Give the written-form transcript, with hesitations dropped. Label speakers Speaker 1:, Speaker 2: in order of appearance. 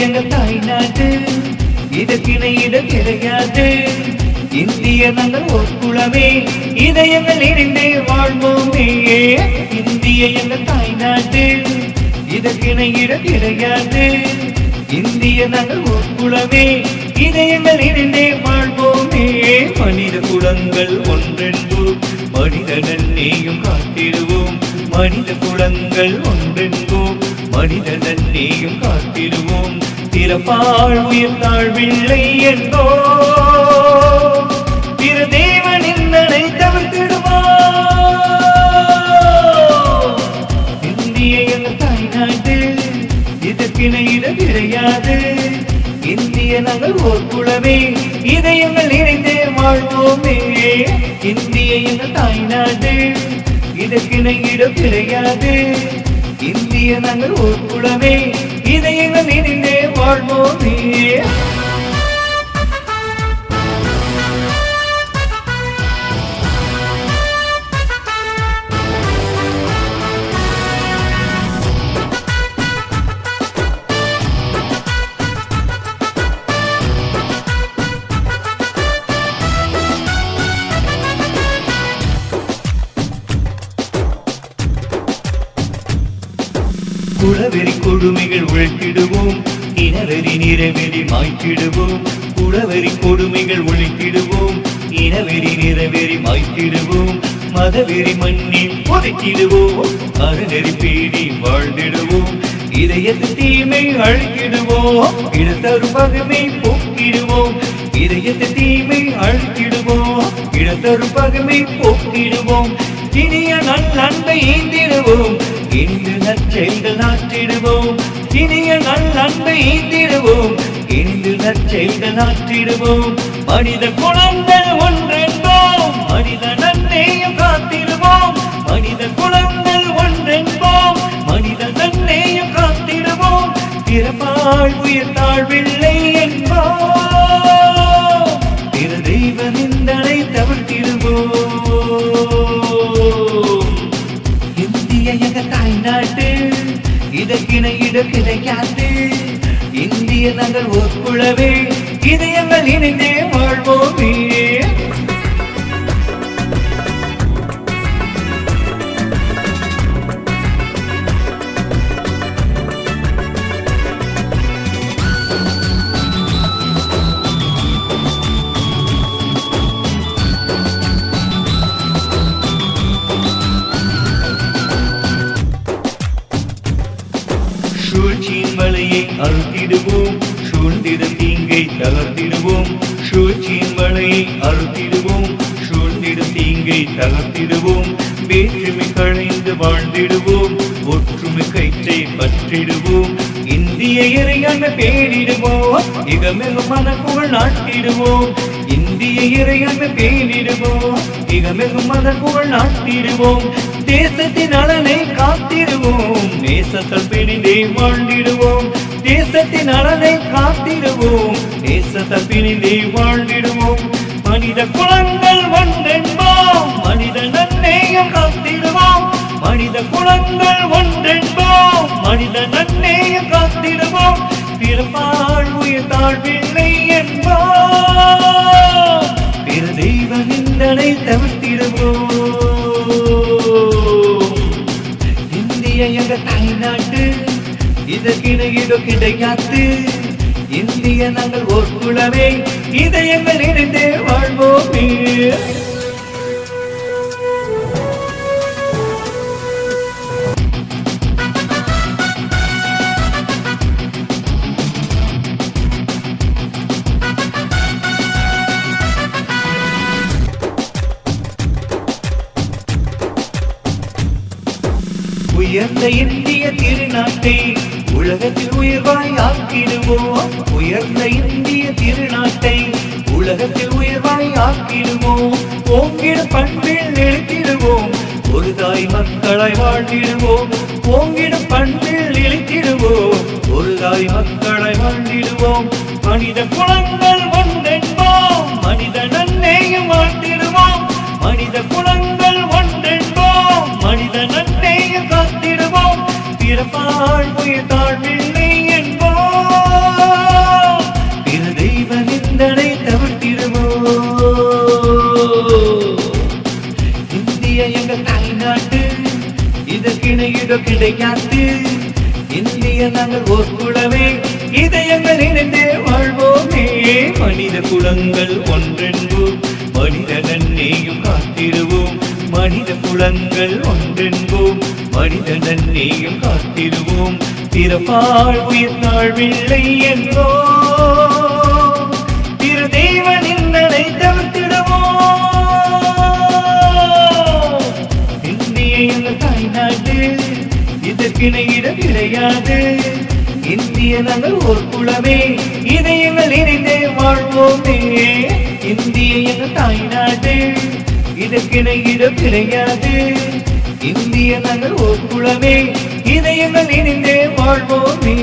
Speaker 1: எங்கள் தாய் நாடு, இதற்கிணை இடம் கிடையாது. இந்திய நாங்கள் ஒரு குலமே, இதயங்கள் இணைந்தே வாழ்வோமே. இந்திய எங்கள் தாய் நாடு, இதற்கிணை இடம் கிடையாது. இந்திய நாங்கள் ஒரு குலமே, இதயங்கள் இணைந்தே வாழ்வோமே. மனித குலங்கள் ஒன்றென்பு மனிதனன் நீயும் காத்திடுவோம். மனித குலங்கள் ஒன்றென்போம் மனிதனன் நீயும் காத்திடுவோம். பிறப்பால் உயிர் தாழ்வில்லை என்போ, பிற தேவனின் நடை தவிர்த்திடுவோம். இந்திய எங்கள் தாய் நாடு, இதற்கிணை இடம் கிடையாது. இந்திய நாங்கள் ஓர் குலமே, இதயங்கள் இணைந்தே வாழ்வோமே. இந்திய எங்கள் தாய் நாடு, இதற்கிணை இடம் கிடையாது. இந்திய நாங்கள் ஓர் குலமே, இதயங்கள் இணைந்தே வாழ்வோமே. குலவெறி கொடுமைகள் உழைத்திடுவோம், இனவெறி நிறவெறி மாய்த்திடுவோம். குலவெறி கொடுமைகள் ஒழித்திடுவோம், இனவெறி நிறவெறி மாய்த்திடுவோம். மதவெறி மண்ணில் புதைத்திடுவோம், அறநெறி பேடி வாழ்ந்திடுவோம். இதயத்து தீமை அழித்திடுவோம், இடத்தரு பகமை போக்கிடுவோம். இதயத்து தீமை அழித்திடுவோம், இடத்தரு பகமை போக்கிடுவோம். இனிய நல்லன்பை ஈந்திடுவோம், இன்று நற்செய்கள் நாற்றிடுவோம். இனிய நல்லன்பை ஈந்திடுவோம், இன்று நற்செய்கள் நாற்றிடுவோம். மனித குலங்கள் ஒன்றென்போம், மனித நன்மையும் காத்திடுவோம். மனித குலங்கள் ஒன்றென்போம், மனித நன்மையும் காத்திடுவோம். பிறப்பால் உயிர் தாழ்வில்லை என்போம், பிற தெய்வ நிந்தனை தவிர்த்திடுவோம். இந்திய எங்கள் தாய் நாடு, இதற்கிணை இடம் கிடையாது. இந்திய நாங்கள் ஒரு குலமே, இதயங்கள் இணைந்தே வாழ்வோமே. சூழ்ச்சியின் வலையை அறுத்திடுவோம், சூழ்ந்திட தீங்கை தகர்த்திடுவோம். சூழ்ச்சியின் வலையை அறுத்திடுவோம், சூழ்ந்திட தீங்கை தகர்த்திடுவோம். வேற்றுமை களைந்து வாழ்ந்திடுவோம், ஒற்றுமை கயிற்றை பற்றிடுவோம். இந்திய இறையாண்மை பேரிடுவோம், இகமெகும் மனப்புகழ் நாட்டிடுவோம். இந்திய இறையாண்மை பேரிடுவோம், இகமெகும் மனப்புகழ் நாட்டிடுவோம். தேசத்தின் நலனை காத்திடுவோம், தேசத்தால் பிணிந்தே வாழ்ந்திடுவோம். தேசத்தின் நலனை காத்திடுவோம், தேசத்தால் பிணிந்தே வாழ்ந்திடுவோம். மனித குலங்கள் ஒன்றென்போம், மனித நன்மையும் காத்திடுவோம். மனித குலங்கள் ஒன்றென்போம், மனித நன்மையும் காத்திடுவோம். பிறப்பால் உயிர் தாழ்வில்லை என்போம், பிற தெய்வ நிந்தனை தவிர்த்திடுவோம். இந்திய எங்கள் தாய் நாடு, இதற்கிணை இடம் கிடையாது. இந்திய நாங்கள் ஓர் குலமே, இதயங்கள் இணைந்தே வாழ்வோமே. உயர்ந்த இந்திய திருநாட்டை உலகத்தில் உயர்வாய் ஆக்கிடுவோம். உயர்ந்த இந்திய திருநாட்டை உலகத்தில் உயர்வாய் ஆக்கிடுவோம். ஓங்கிட பண்பில் நிலைத்திடுவோம், ஒரு தாய் மக்களாய் வாழ்ந்திடுவோம். ஓங்கிட பண்பில் நிலைத்திடுவோம், ஒரு தாய் மக்களாய் வாழ்ந்திடுவோம். மனித குலங்கள் ஒன்றென்போம், மனித நன்மையும் வாழ்த்திடுவோம். மனித குலங்கள் ஒன்றென்போம், மனித நன்மையும் காத்திடுவோம். பிறப்பால் உயிர் தாழ்வில்லை என்போம், இந்திய எங்கள் தாய்நாட்டு இதற்கிணையிட கிடைக்காது. இந்திய நாங்கள் ஓர் குலமே இதயங்கள் இணைந்தே வாழ்வோமே. மனித குலங்கள் ஒன்றென்போம் மனித நன்மையும் காத்திடுவோம். மனித குலங்கள் ஒன்றென்போம் மனித நன்மையும் காத்திடுவோம். பிறப்பால் உயிர் தாழ்வில்லை என்போ பிற தேவனின் நடை தவிர்த்திடுவோம். இந்திய எங்கள் தாய்நாடு இதற்கிணையிட கிடையாது. இந்திய நாங்கள் ஓர் குலமே இதயங்கள் இணைந்தே வாழ்வோமே. இந்திய எங்கள் தாய்நாடு இதற்கிணையிட கிடையாது. இந்திய நாங்கள் ஓர் குலமே இதயங்கள் இணைந்தே வாழ்வோமே.